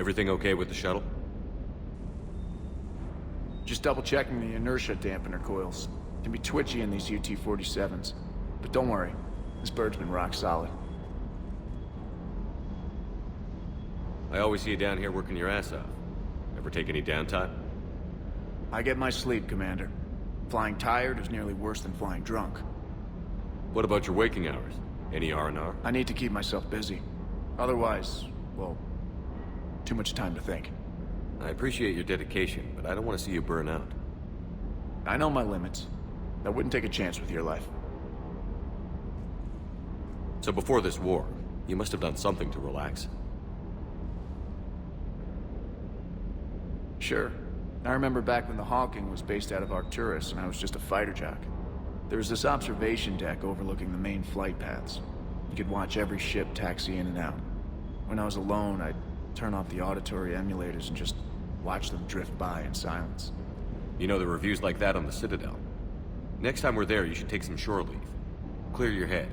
Everything okay with the shuttle? Just double-checking the inertia dampener coils. Can be twitchy in these UT-47s. But don't worry, this bird's been rock solid. I always see you down here working your ass off. Ever take any downtime? I get my sleep, Commander. Flying tired is nearly worse than flying drunk. What about your waking hours? Any R&R? I need to keep myself busy. Otherwise, well, too much time to think. I appreciate your dedication, but I don't want to see you burn out. I know my limits. I wouldn't take a chance with your life. So before this war, you must have done something to relax. Sure. I remember back when the Hawking was based out of Arcturus and I was just a fighter jock. There was this observation deck overlooking the main flight paths. You could watch every ship taxi in and out. When I was alone, I'd turn off the auditory emulators and just watch them drift by in silence. You know, the reviews like that on the Citadel. Next time we're there, you should take some shore leave. Clear your head.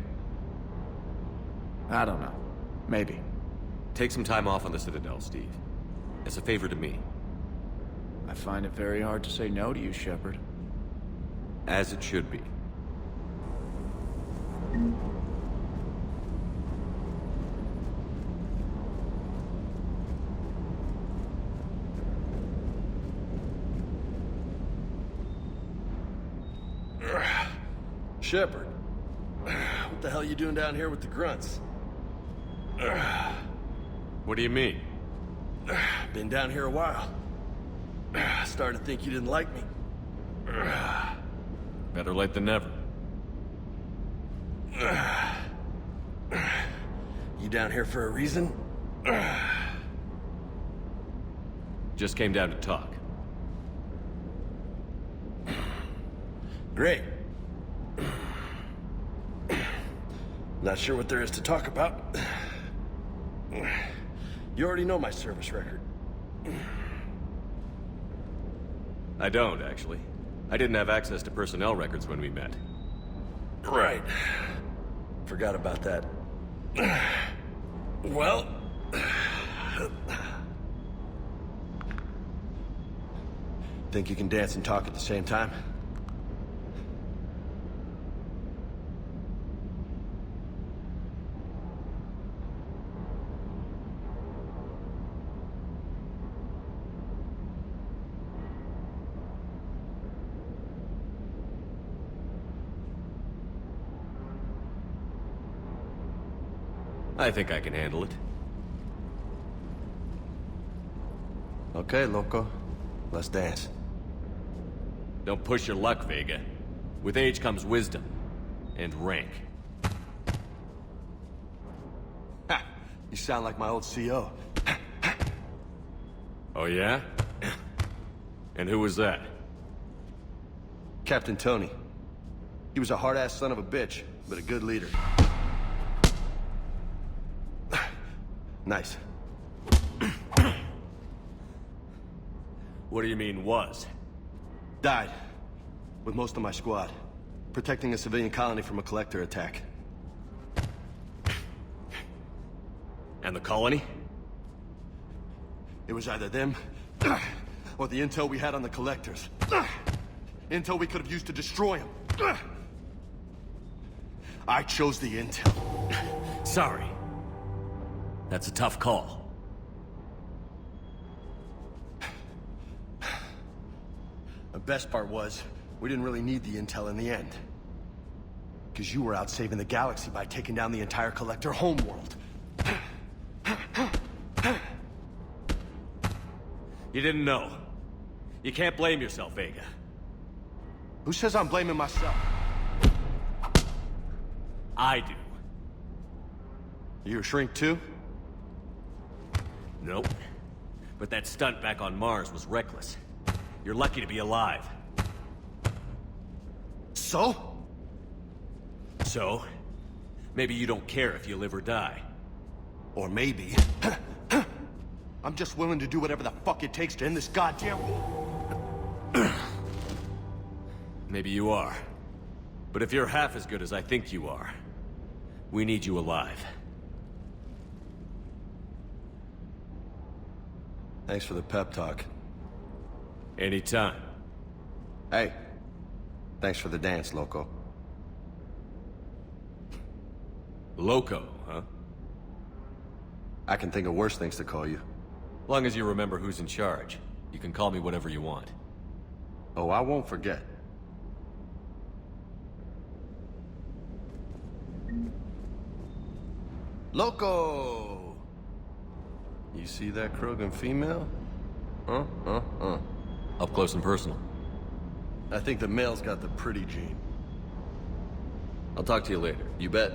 I don't know. Maybe. Take some time off on the Citadel, Steve. As a favor to me. I find it very hard to say no to you, Shepard. As it should be. Shepard, what the hell are you doing down here with the grunts? What do you mean? Been down here a while. Started to think you didn't like me. Better late than never. You down here for a reason? Just came down to talk. Great. Not sure what there is to talk about. You already know my service record. I don't, actually. I didn't have access to personnel records when we met. Right. Forgot about that. Well... Think you can dance and talk at the same time? I think I can handle it. Okay, loco. Let's dance. Don't push your luck, Vega. With age comes wisdom. And rank. Ha! You sound like my old CO. Oh yeah? And who was that? Captain Tony. He was a hard-ass son of a bitch, but a good leader. Nice. What do you mean, was? Died. With most of my squad. Protecting a civilian colony from a collector attack. And the colony? It was either them, or the intel we had on the collectors. Intel we could have used to destroy them. I chose the intel. Sorry. That's a tough call. The best part was, we didn't really need the intel in the end. Because you were out saving the galaxy by taking down the entire Collector homeworld. You didn't know. You can't blame yourself, Vega. Who says I'm blaming myself? I do. You a shrink too? Nope. But that stunt back on Mars was reckless. You're lucky to be alive. So? So? Maybe you don't care if you live or die. Or maybe... I'm just willing to do whatever the fuck it takes to end this goddamn war. Maybe you are. But if you're half as good as I think you are, we need you alive. Thanks for the pep talk. Anytime. Hey, thanks for the dance, Loco. Loco, huh? I can think of worse things to call you. Long as you remember who's in charge, you can call me whatever you want. Oh, I won't forget. Loco! You see that Krogan female? Up close and personal. I think the male's got the pretty gene. I'll talk to you later. You bet.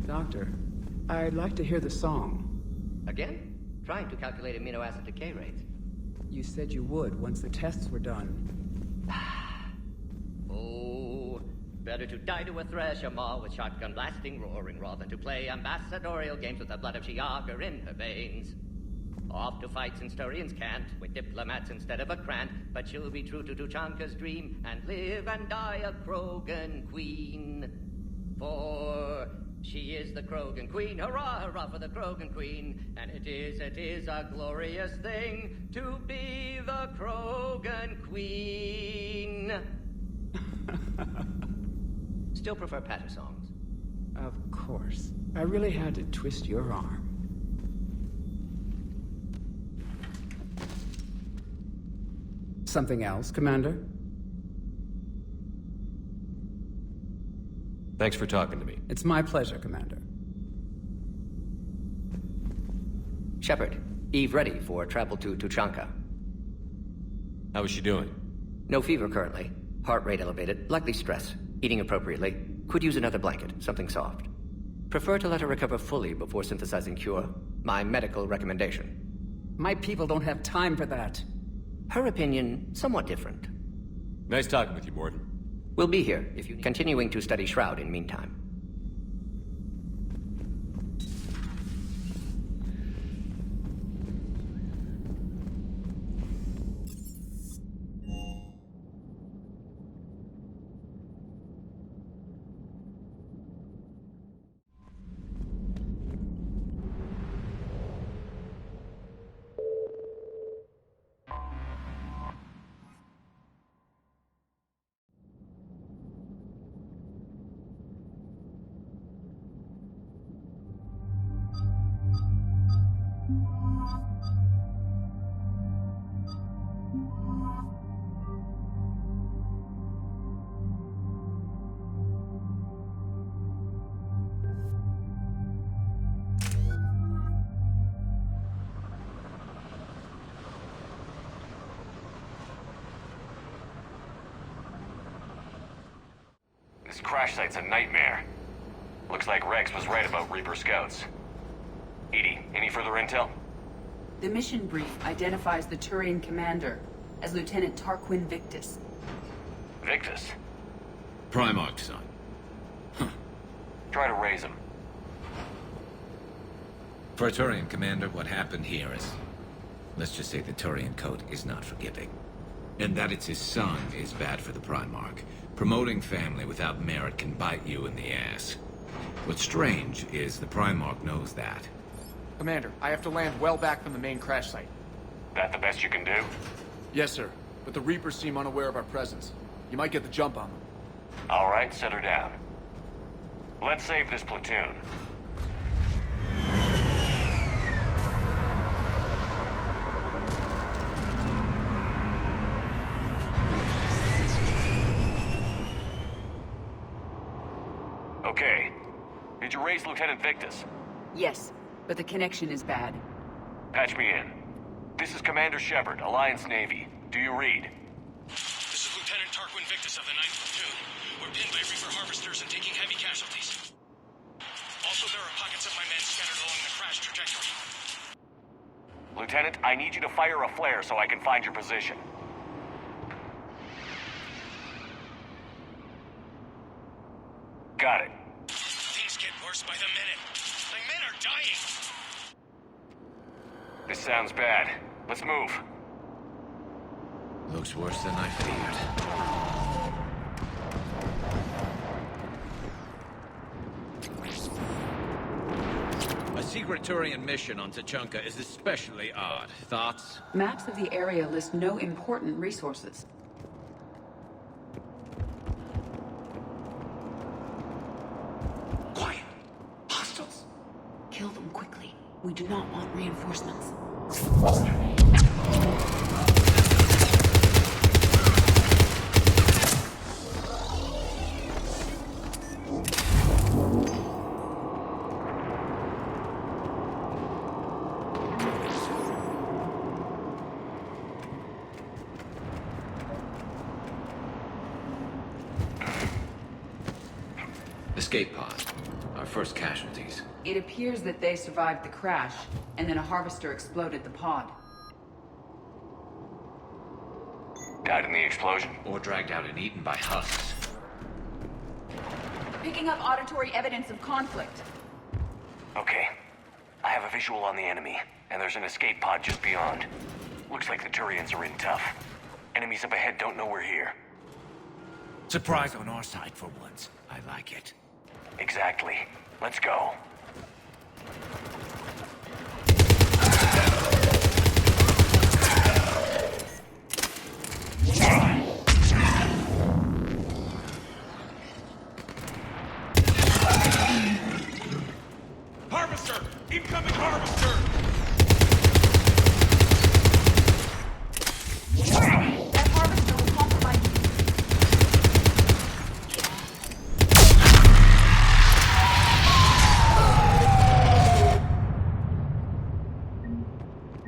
Doctor, I'd like to hear the song. Again? Trying to calculate amino acid decay rates. You said you would once the tests were done. Oh, better to die to a thresher maw with shotgun blasting, roaring raw than to play ambassadorial games with the blood of Shiagar in her veins. Off to fights in Sturians can't, with diplomats instead of a Krant, but she'll be true to Tuchanka's dream and live and die a Krogan queen. For she is the Krogan queen, hurrah, hurrah for the Krogan queen, and it is a glorious thing to be the Krogan queen. Still prefer patter songs. Of course. I really had to twist your arm. Something else, Commander? Thanks for talking to me. It's my pleasure, Commander. Shepard, Eve ready for travel to Tuchanka. How is she doing? No fever currently. Heart rate elevated, likely stress. Eating appropriately. Could use another blanket, something soft. Prefer to let her recover fully before synthesizing cure. My medical recommendation. My people don't have time for that. Her opinion, somewhat different. Nice talking with you, Mordin. We'll be here if you continuing to study Shroud in meantime. This crash site's a nightmare. Looks like Rex was right about Reaper scouts. EDI, any further intel? The mission brief identifies the Turian commander as Lieutenant Tarquin Victus. Victus? Primarch, son. Try to raise him. For a Turian commander, what happened here is... let's just say the Turian code is not forgiving. And that it's his son is bad for the Primarch. Promoting family without merit can bite you in the ass. What's strange is the Primarch knows that. Commander, I have to land well back from the main crash site. That the best you can do? Yes, sir. But the Reapers seem unaware of our presence. You might get the jump on them. All right, set her down. Let's save this platoon. Okay. Did you raise Lieutenant Victus? Yes, but the connection is bad. Patch me in. This is Commander Shepard, Alliance Navy. Do you read? This is Lieutenant Tarquin Victus of the 9th Platoon. We're pinned by Reaper harvesters and taking heavy casualties. Also, there are pockets targets of my men scattered along the crash trajectory. Lieutenant, I need you to fire a flare so I can find your position. Got it. Things get worse by the minute. My men are dying. This sounds bad. Let's move. Looks worse than I feared. A secret Turian mission on Tuchanka is especially odd. Thoughts? Maps of the area list no important resources. Quiet! Hostiles! Kill them quickly. We do not want reinforcements. Escape pod. Our first casualties. It appears that they survived the crash, and then a harvester exploded the pod. Died in the explosion? Or dragged out and eaten by husks. Picking up auditory evidence of conflict. Okay. I have a visual on the enemy, and there's an escape pod just beyond. Looks like the Turians are in tough. Enemies up ahead don't know we're here. Surprise on our side for once. I like it. Exactly. Let's go. Harvester! Incoming harvester! That harvester will compromise.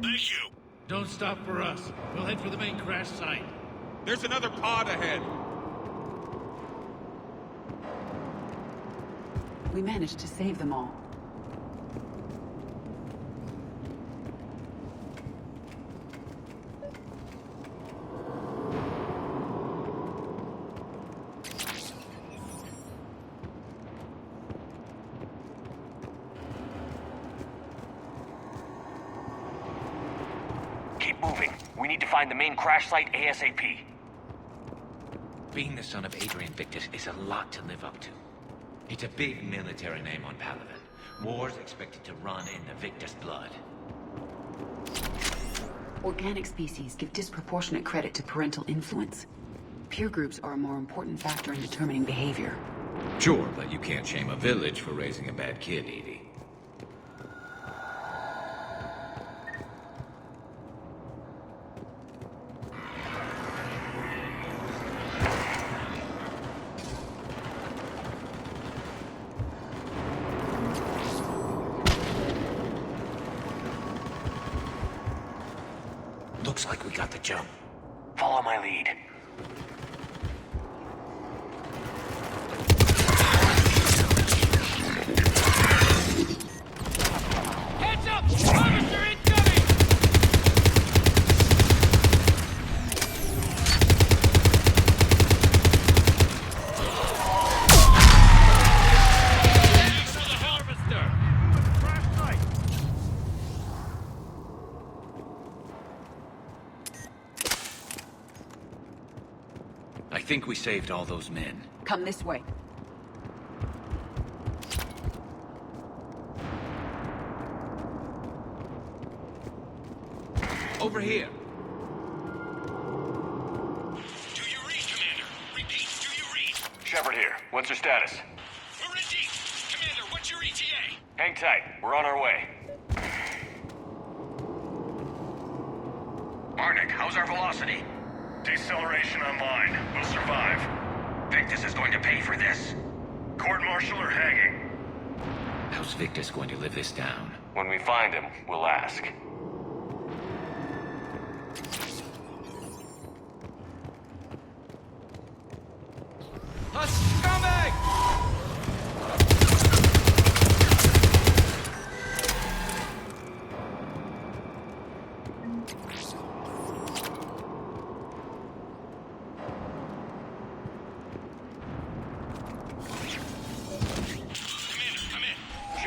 Thank you. Don't stop for us. We'll head for the main crash site. There's another pod ahead. We managed to save them all. Keep moving. We need to find the main crash site ASAP. Being the son of Adrian Victus is a lot to live up to. It's a big military name on Palaven. War's expected to run in the Victus blood. Organic species give disproportionate credit to parental influence. Peer groups are a more important factor in determining behavior. Sure, but you can't shame a village for raising a bad kid, Edie. Looks like we got the jump. Follow my lead. Heads up! Harvester incoming! Thanks for the harvester! Crash site! I think we saved all those men. Come this way. Over here. Do you read, Commander? Repeat, do you read? Shepard here. What's your status? We're in deep. Commander, what's your ETA? Hang tight. We're on our way. Arnik, how's our velocity? Deceleration online. We'll survive. Victus is going to pay for this. Court-martial or hanging? How's Victus going to live this down? When we find him, we'll ask. A scumbag!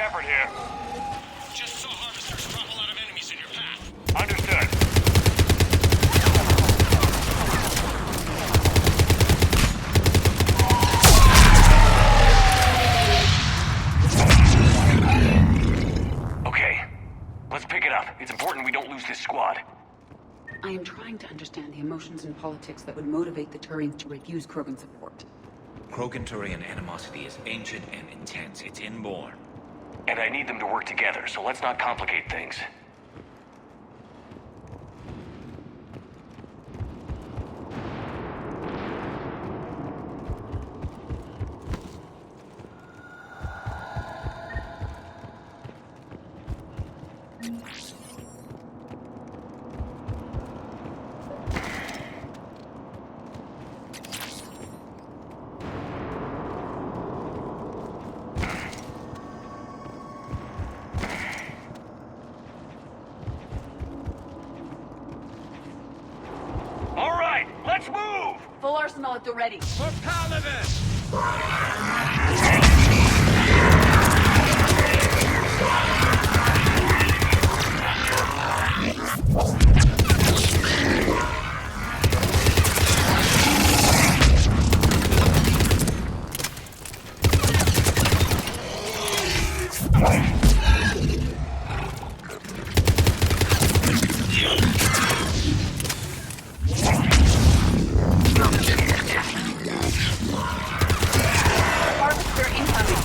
Shepard here. Just saw harvesters drop a lot of enemies in your path. Understood. Okay, let's pick it up. It's important we don't lose this squad. I am trying to understand the emotions and politics that would motivate the Turians to refuse Krogan support. Krogan-Turian animosity is ancient and intense. It's inborn. And I need them to work together, so let's not complicate things. All right, let's move! Full arsenal at the ready. For Paladin! Harvester incoming.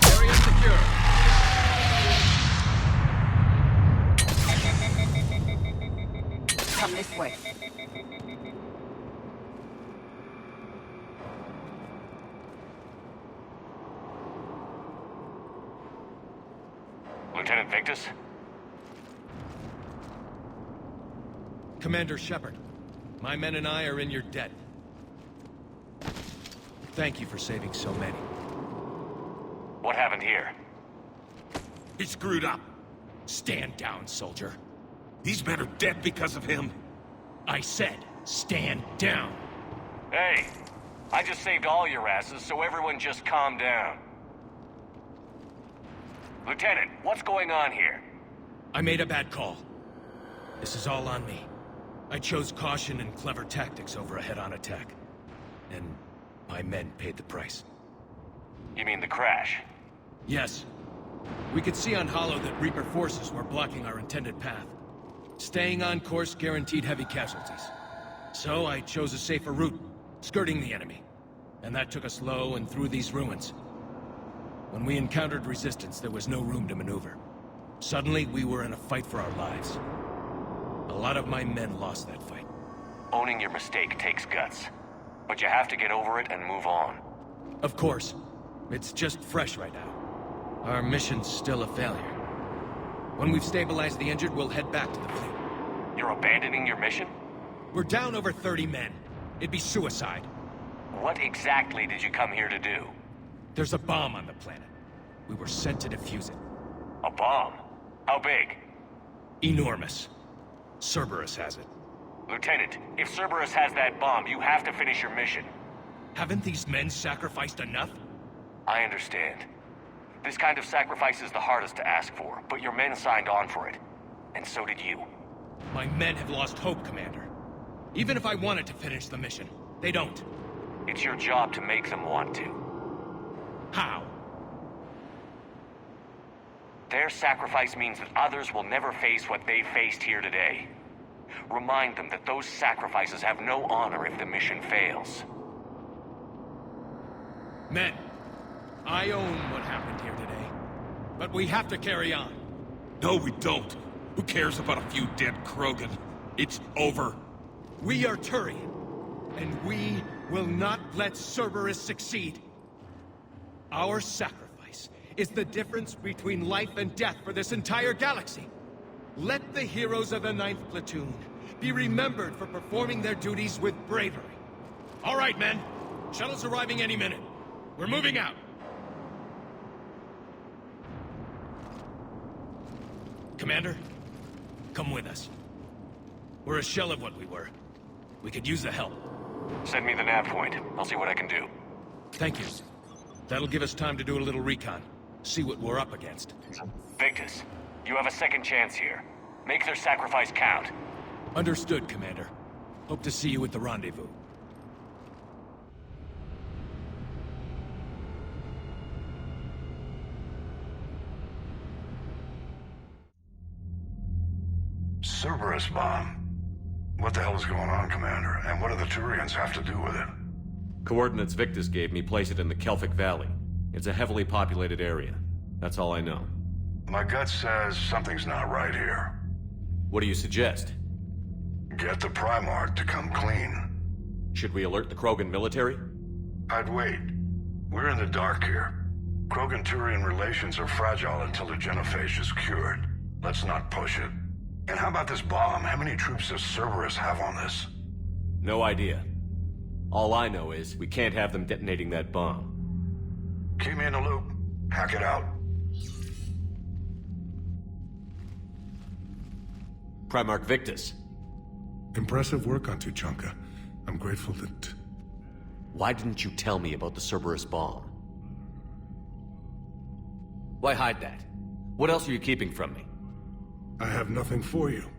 Area secure. Come this way. Lieutenant Victus? Commander Shepard, my men and I are in your debt. Thank you for saving so many. What happened here? He screwed up. Stand down, soldier. These men are dead because of him. I said, stand down. Hey, I just saved all your asses, so everyone just calm down. Lieutenant, what's going on here? I made a bad call. This is all on me. I chose caution and clever tactics over a head-on attack. And my men paid the price. You mean the crash? Yes. We could see on Hollow that Reaper forces were blocking our intended path. Staying on course guaranteed heavy casualties. So I chose a safer route, skirting the enemy. And that took us low and through these ruins. When we encountered resistance, there was no room to maneuver. Suddenly, we were in a fight for our lives. A lot of my men lost that fight. Owning your mistake takes guts. But you have to get over it and move on. Of course. It's just fresh right now. Our mission's still a failure. When we've stabilized the injured, we'll head back to the fleet. You're abandoning your mission? We're down over 30 men. It'd be suicide. What exactly did you come here to do? There's a bomb on the planet. We were sent to defuse it. A bomb? How big? Enormous. Cerberus has it. Lieutenant, if Cerberus has that bomb, you have to finish your mission. Haven't these men sacrificed enough? I understand. This kind of sacrifice is the hardest to ask for, but your men signed on for it. And so did you. My men have lost hope, Commander. Even if I wanted to finish the mission, they don't. It's your job to make them want to. How? Their sacrifice means that others will never face what they faced here today. Remind them that those sacrifices have no honor if the mission fails. Men, I own what happened here today. But we have to carry on. No, we don't. Who cares about a few dead Krogan? It's over. We are Turian, and we will not let Cerberus succeed. Our sacrifice is the difference between life and death for this entire galaxy. Let the heroes of the 9th Platoon be remembered for performing their duties with bravery. All right, men. Shuttle's arriving any minute. We're moving out. Commander, come with us. We're a shell of what we were. We could use the help. Send me the nav point. I'll see what I can do. Thank you. That'll give us time to do a little recon. See what we're up against. Victus, you have a second chance here. Make their sacrifice count. Understood, Commander. Hope to see you at the rendezvous. Cerberus bomb. What the hell is going on, Commander? And what do the Turians have to do with it? Coordinates Victus gave me place it in the Kelphic Valley. It's a heavily populated area. That's all I know. My gut says something's not right here. What do you suggest? Get the Primarch to come clean. Should we alert the Krogan military? I'd wait. We're in the dark here. Krogan-Turian relations are fragile until the genophage is cured. Let's not push it. And how about this bomb? How many troops does Cerberus have on this? No idea. All I know is we can't have them detonating that bomb. Keep me in the loop. Hack it out. Primarch Victus. Impressive work on Tuchanka. I'm grateful that... Why didn't you tell me about the Cerberus bomb? Why hide that? What else are you keeping from me? I have nothing for you.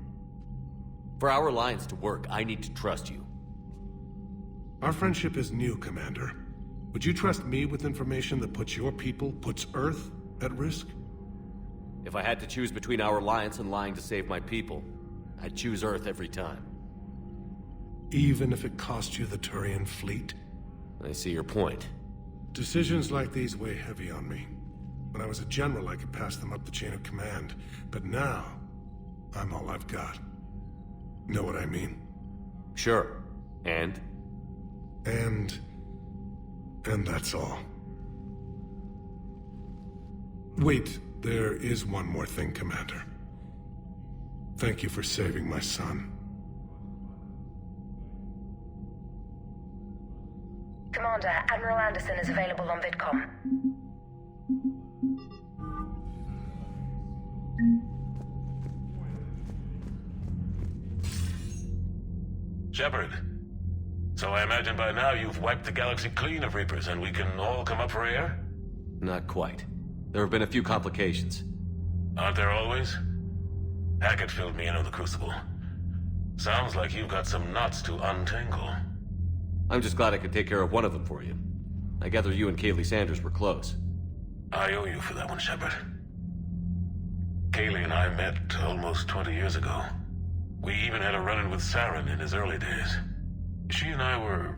For our alliance to work, I need to trust you. Our friendship is new, Commander. Would you trust me with information that puts your people, puts Earth, at risk? If I had to choose between our alliance and lying to save my people, I'd choose Earth every time. Even if it cost you the Turian fleet? I see your point. Decisions like these weigh heavy on me. When I was a general, I could pass them up the chain of command. But now, I'm all I've got. Know what I mean? Sure. And that's all. Wait, there is one more thing, Commander. Thank you for saving my son. Commander, Admiral Anderson is available on VidCom. Shepard. So I imagine by now you've wiped the galaxy clean of Reapers and we can all come up for air? not quite. There have been a few complications. Aren't there always? Hackett filled me in on the Crucible. Sounds like you've got some knots to untangle. I'm just glad I could take care of one of them for you. I gather you and Kaylee Sanders were close. I owe you for that one, Shepard. Kaylee and I met almost 20 years ago. We even had a run-in with Saren in his early days. She and I were...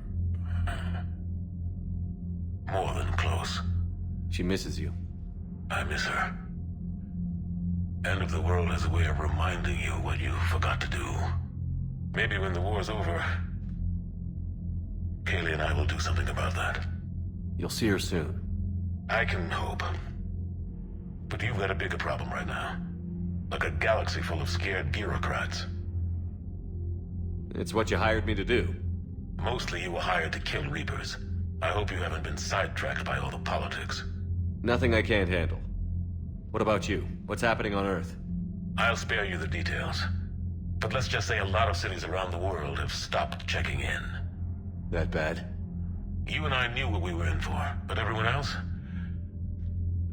more than close. She misses you. I miss her. End of the world has a way of reminding you what you forgot to do. Maybe when the war's over, Kaylee and I will do something about that. You'll see her soon. I can hope. But you've got a bigger problem right now. Like a galaxy full of scared bureaucrats. It's what you hired me to do. Mostly you were hired to kill Reapers. I hope you haven't been sidetracked by all the politics. Nothing I can't handle. What about you? What's happening on Earth? I'll spare you the details. But let's just say a lot of cities around the world have stopped checking in. That bad? You and I knew what we were in for, but everyone else?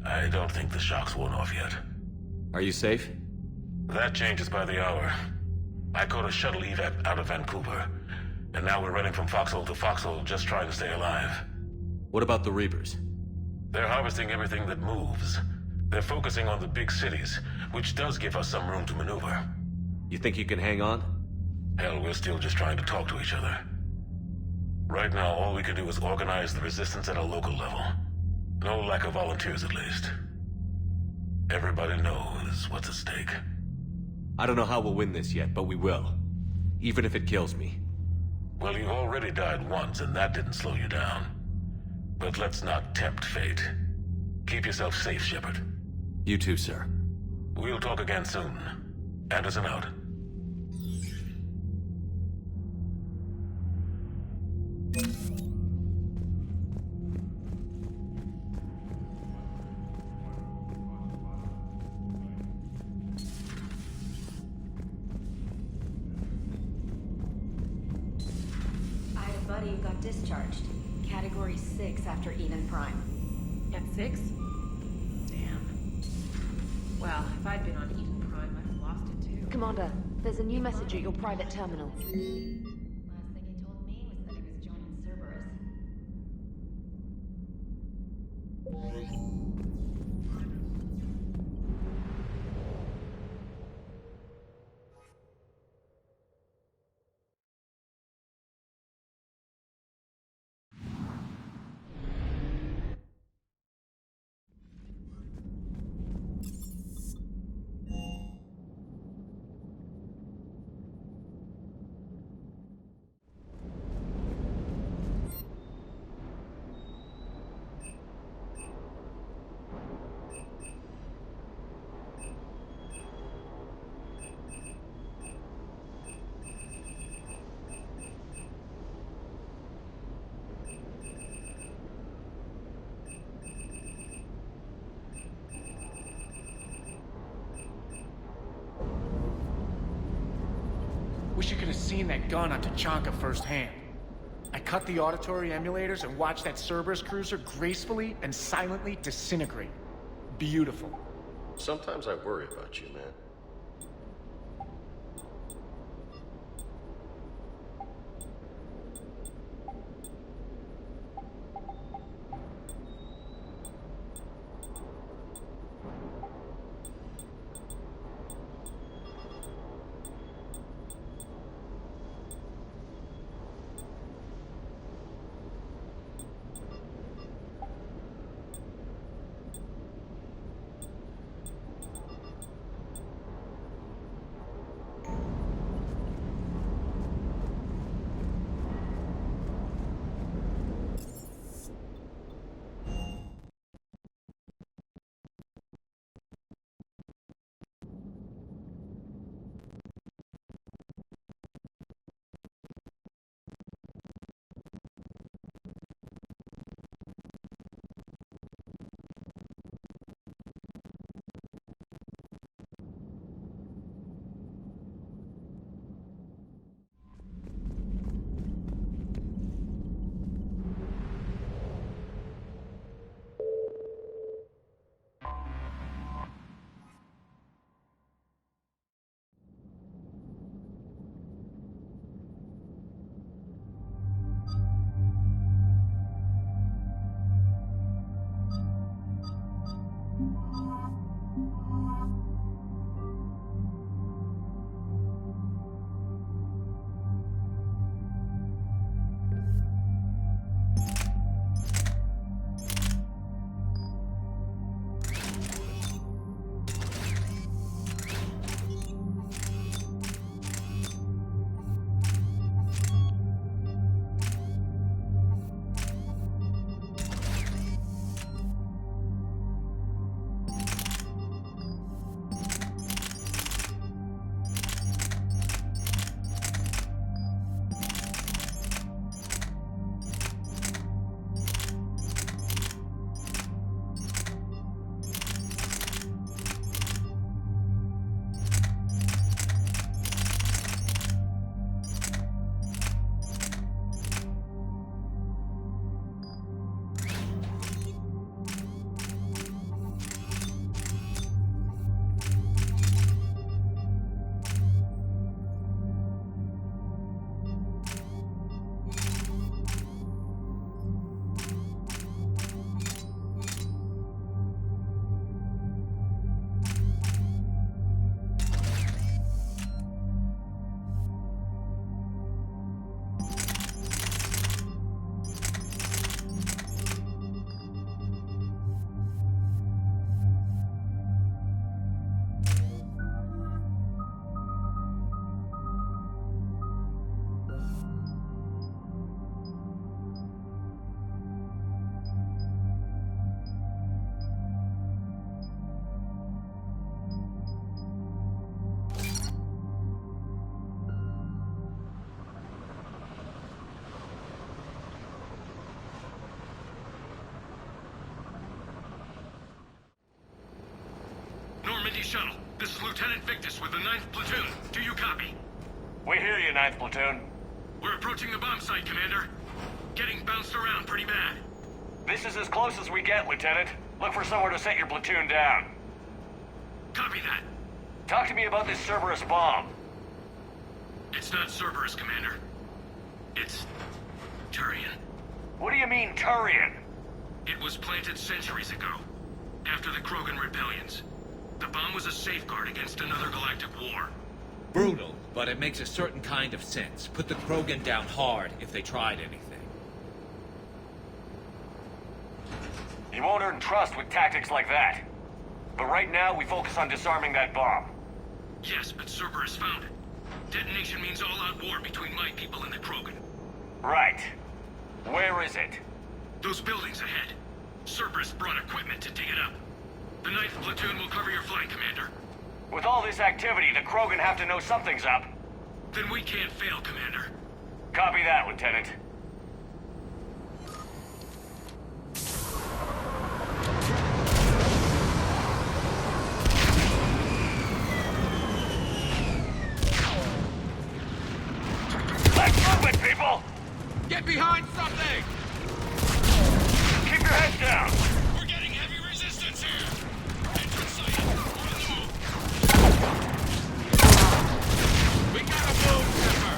I don't think the shock's worn off yet. Are you safe? That changes by the hour. I caught a shuttle evac out of Vancouver, and now we're running from foxhole to foxhole just trying to stay alive. What about the Reapers? They're harvesting everything that moves. They're focusing on the big cities, which does give us some room to maneuver. You think you can hang on? Hell, we're still just trying to talk to each other. Right now, all we can do is organize the resistance at a local level. No lack of volunteers, at least. Everybody knows what's at stake. I don't know how we'll win this yet, but we will. Even if it kills me. Well, you already died once, and that didn't slow you down. But let's not tempt fate. Keep yourself safe, Shepard. You too, sir. We'll talk again soon. Anderson out. I had a buddy who got discharged. Category 6 after Eden Prime. At 6? Damn. Well, if I'd been on Eden Prime, I'd have lost it too. Commander, there's a new message at your private terminal. Last thing he told me was that he was joining Cerberus. Wish you could have seen that gun on Tachanka firsthand. I cut the auditory emulators and watched that Cerberus cruiser gracefully and silently disintegrate. Beautiful. Sometimes I worry about you, man. Kennedy shuttle. This is Lieutenant Victus with the 9th Platoon. Do you copy? We hear you, 9th Platoon. We're approaching the bomb site, Commander. Getting bounced around pretty bad. This is as close as we get, Lieutenant. Look for somewhere to set your platoon down. Copy that. Talk to me about this Cerberus bomb. It's not Cerberus, Commander. It's Turian. What do you mean, Turian? It was planted centuries ago, after the Krogan rebellions. The bomb was a safeguard against another galactic war. Brutal, but it makes a certain kind of sense. Put the Krogan down hard if they tried anything. You won't earn trust with tactics like that. But right now, we focus on disarming that bomb. Yes, but Cerberus found it. Detonation means all-out war between my people and the Krogan. Right. Where is it? Those buildings ahead. Cerberus brought equipment to dig it up. The 9th Platoon will cover your flank, Commander. With all this activity, the Krogan have to know something's up. Then we can't fail, Commander. Copy that, Lieutenant. Let's move it, people! Get behind something! Keep your heads down! We're getting heavy resistance here! Entrance sighted! On the move! We gotta move, Zipper!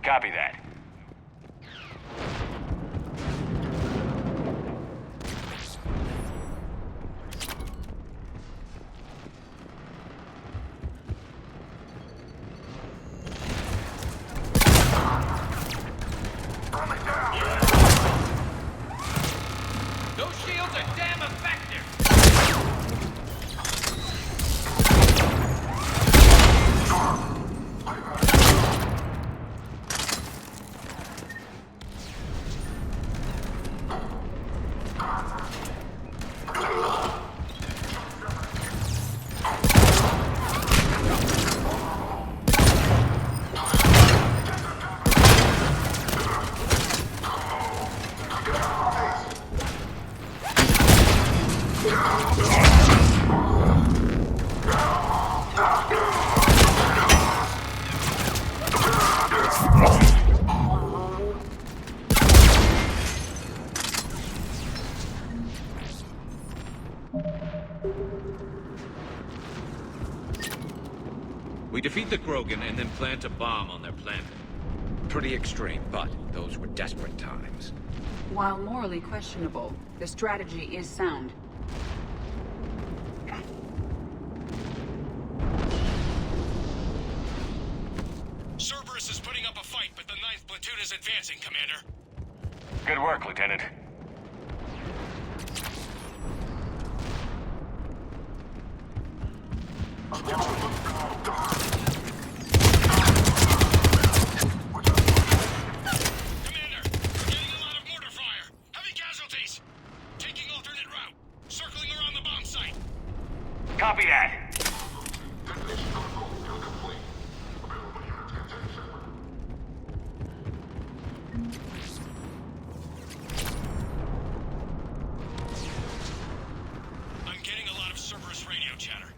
Copy that. Those shields are damn effective! We defeat the Krogan and then plant a bomb on their planet. Pretty extreme, but those were desperate times. While morally questionable, the strategy is sound. Cerberus is putting up a fight, but the 9th Platoon is advancing, Commander. Good work, Lieutenant. Copy that. I'm getting a lot of Cerberus radio chatter.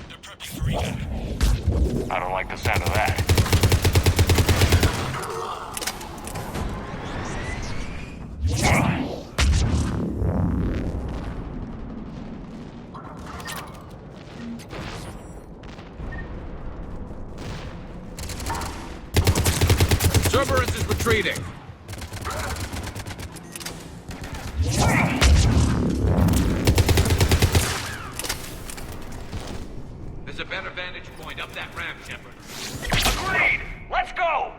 They're prepping for evac. I don't like the sound of that. Cerberus is retreating. Shepard. Agreed! Let's go!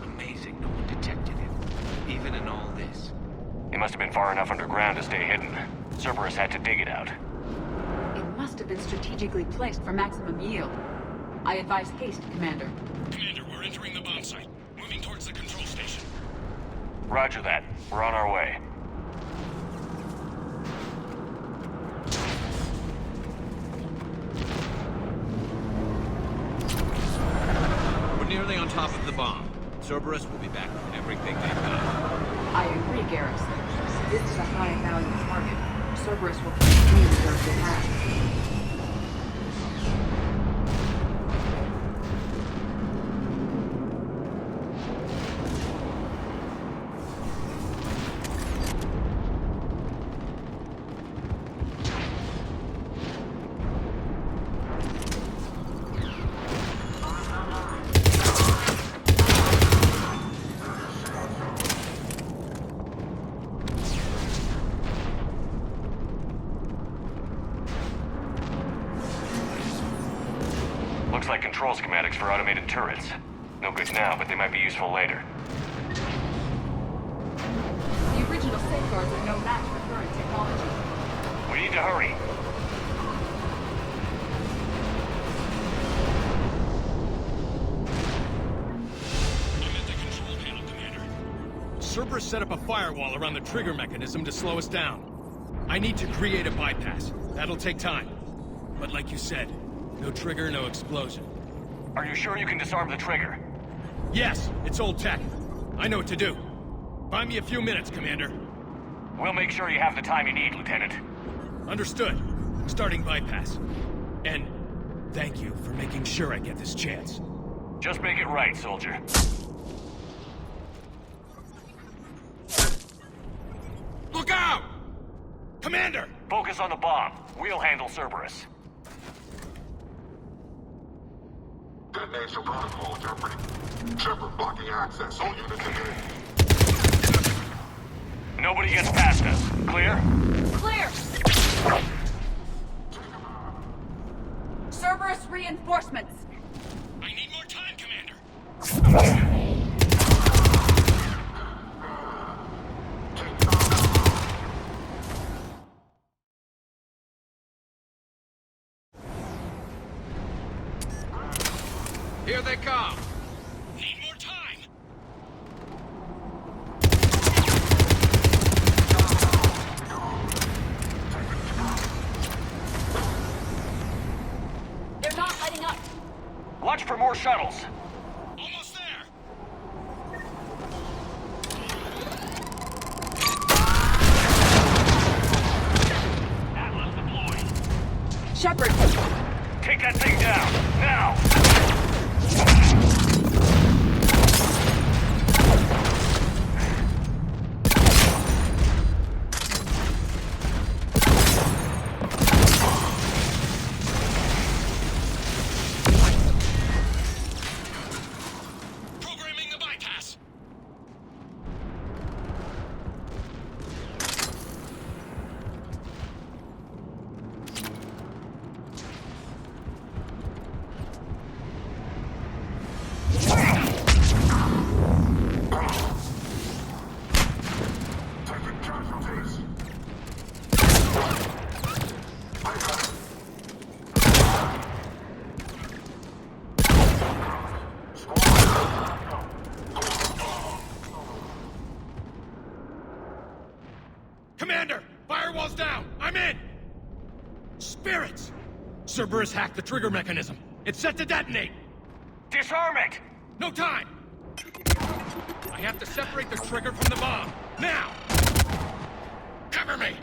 Amazing no one detected him, even in all this. He must have been far enough underground to stay hidden. Cerberus had to dig it out. It must have been strategically placed for maximum yield. I advise haste, Commander. Commander, we're entering the bomb site. Moving towards the control station. Roger that. We're on our way. We're nearly on top of the bomb. Cerberus will be back with everything they've got. I agree, Garrus. This is a high-value target. Cerberus will continue to serve the path. Looks like control schematics for automated turrets. No good now, but they might be useful later. The original safeguards are no match for current technology. We need to hurry. I'm at the control panel, Commander. Cerberus set up a firewall around the trigger mechanism to slow us down. I need to create a bypass. That'll take time. But like you said, no trigger, no explosion. Are you sure you can disarm the trigger? Yes, it's old tech. I know what to do. Buy me a few minutes, Commander. We'll make sure you have the time you need, Lieutenant. Understood. Starting bypass. And thank you for making sure I get this chance. Just make it right, soldier. Look out! Commander! Focus on the bomb. We'll handle Cerberus. Detonation protocol jeopardy. Shepard blocking access. All units engaged. Nobody gets past us. Clear? Clear! Cerberus reinforcements! I need more time, Commander! Here they come! Need more time! They're not letting up! Watch for more shuttles. Almost there! Atlas deployed. Shepard! Take that thing down, now! Programming the bypass! Taking casualties. Commander! Firewall's down! I'm in! Spirits! Cerberus hacked the trigger mechanism. It's set to detonate! Disarm it! No time! I have to separate the trigger from the bomb. Now! Cover me!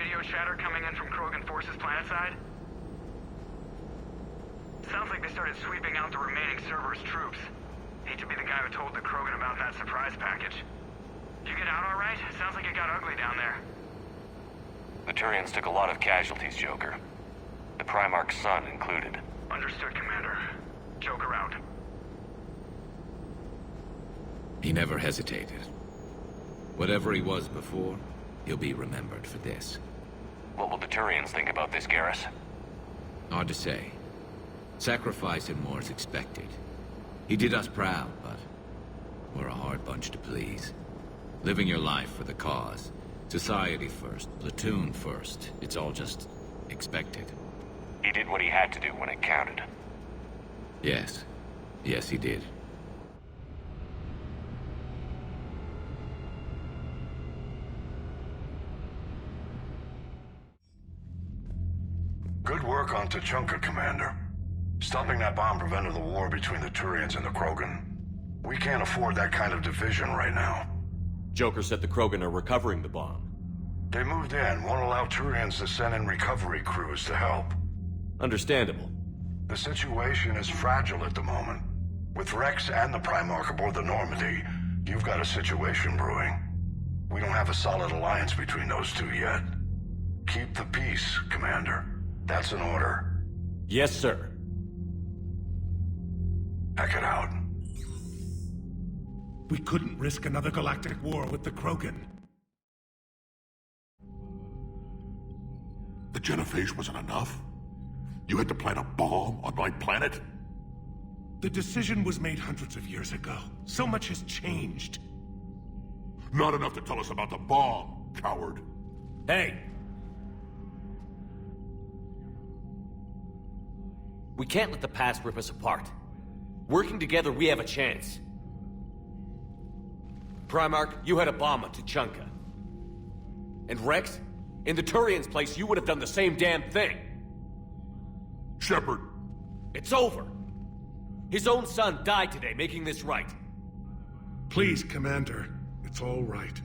radio chatter coming in from Krogan Forces planetside? Sounds like they started sweeping out the remaining Cerberus troops. Hate to be the guy who told the Krogan about that surprise package. Did you get out all right? Sounds like it got ugly down there. The Turians took a lot of casualties, Joker. The Primarch's son included. Understood, Commander. Joker out. He never hesitated. Whatever he was before, he'll be remembered for this. What will the Turians think about this, Garrus? Hard to say. Sacrifice and more is expected. He did us proud, but we're a hard bunch to please. Living your life for the cause. Society first, platoon first. It's all just expected. He did what he had to do when it counted. Yes. Yes, he did. Good work on Tuchanka, Commander. Stopping that bomb prevented the war between the Turians and the Krogan. We can't afford that kind of division right now. Joker said the Krogan are recovering the bomb. They moved in, won't allow Turians to send in recovery crews to help. Understandable. The situation is fragile at the moment. With Rex and the Primarch aboard the Normandy, you've got a situation brewing. We don't have a solid alliance between those two yet. Keep the peace, Commander. That's an order. Yes, sir. Pack it out. We couldn't risk another galactic war with the Krogan. The Genophage wasn't enough? You had to plant a bomb on my planet? The decision was made hundreds of years ago. So much has changed. Not enough to tell us about the bomb, coward. Hey! We can't let the past rip us apart. Working together, we have a chance. Primarch, you had a bomb on Tuchanka. And Rex, in the Turians' place, you would have done the same damn thing. Shepard. It's over. His own son died today, making this right. Please, Commander. It's all right.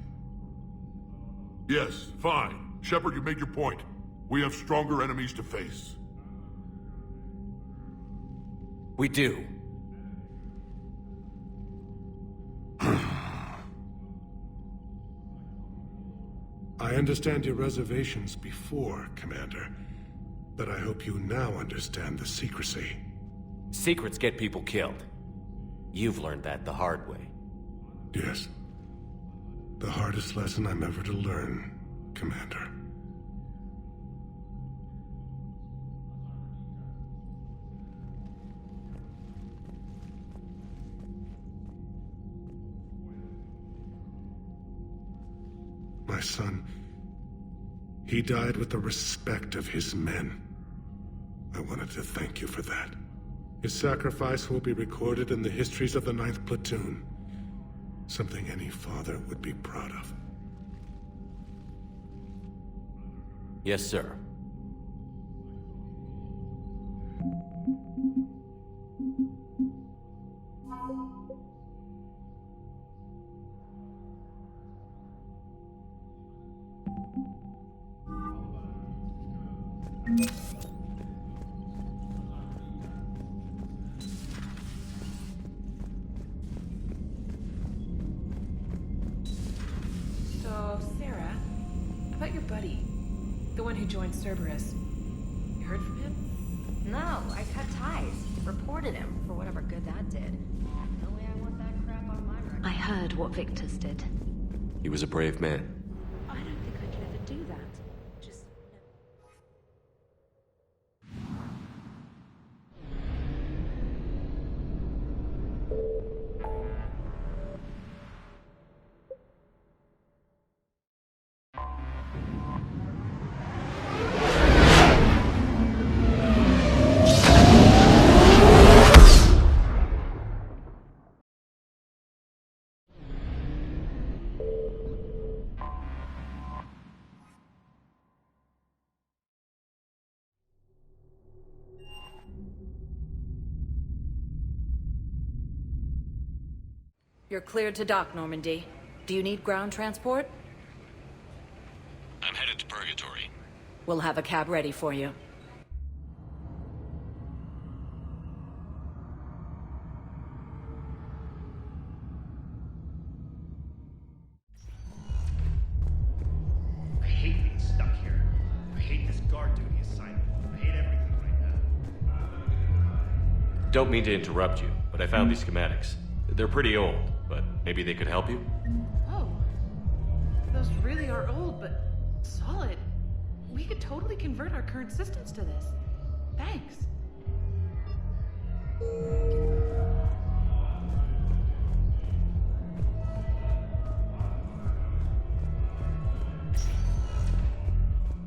Yes, fine. Shepard, you made your point. We have stronger enemies to face. We do. I understand your reservations before, Commander. But I hope you now understand the secrecy. Secrets get people killed. You've learned that the hard way. Yes. The hardest lesson I'm ever to learn, Commander. My son, he died with the respect of his men. I wanted to thank you for that. His sacrifice will be recorded in the histories of the 9th Platoon. Something any father would be proud of. Yes, sir. So, Sarah, about your buddy, the one who joined Cerberus. You heard from him? No, I cut ties. Reported him for whatever good that did. No way I want that crap on my record. I heard what Victor's did. He was a brave man. I don't think I could ever do that. Just... You're cleared to dock, Normandy. Do you need ground transport? I'm headed to Purgatory. We'll have a cab ready for you. I hate being stuck here. I hate this guard duty assignment. I hate everything right now. Don't mean to interrupt you, but I found these schematics. They're pretty old, but maybe they could help you? Oh. Those really are old, but solid. We could totally convert our current systems to this. Thanks.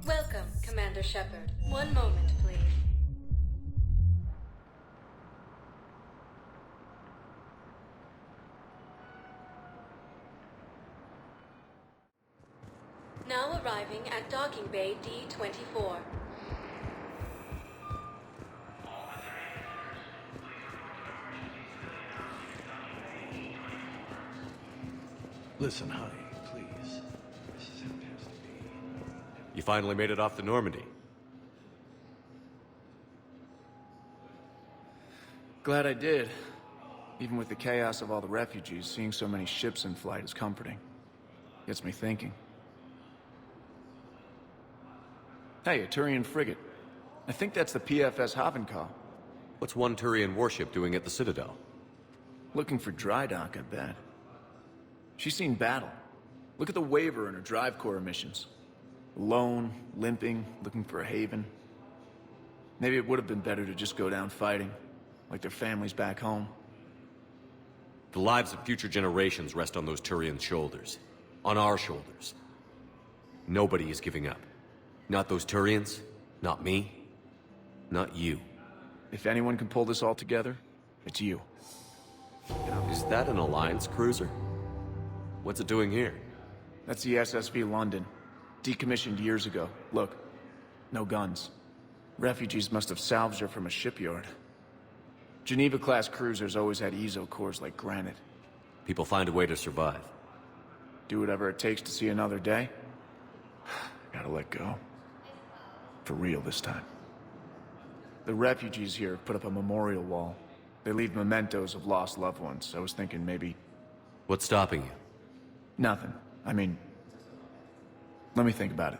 Welcome, Commander Shepard. One moment, please. Now arriving at Docking Bay D-24. Listen, honey, please. This is how it has to be. You finally made it off the Normandy. Glad I did. Even with the chaos of all the refugees, seeing so many ships in flight is comforting. Gets me thinking. Hey, a Turian frigate. I think that's the PFS Havenkaw. What's one Turian warship doing at the Citadel? Looking for dry dock, I bet. She's seen battle. Look at the waiver in her drive core emissions. Alone, limping, looking for a haven. Maybe it would have been better to just go down fighting, like their families back home. The lives of future generations rest on those Turian shoulders. On our shoulders. Nobody is giving up. Not those Turians, not me, not you. If anyone can pull this all together, it's you. Is that an Alliance cruiser? What's it doing here? That's the SSV London. Decommissioned years ago. Look, no guns. Refugees must have salvaged her from a shipyard. Geneva-class cruisers always had eezo cores like granite. People find a way to survive. Do whatever it takes to see another day. Gotta let go. For real this time. The refugees here put up a memorial wall. They leave mementos of lost loved ones. I was thinking maybe... What's stopping you? Nothing. I mean... Let me think about it.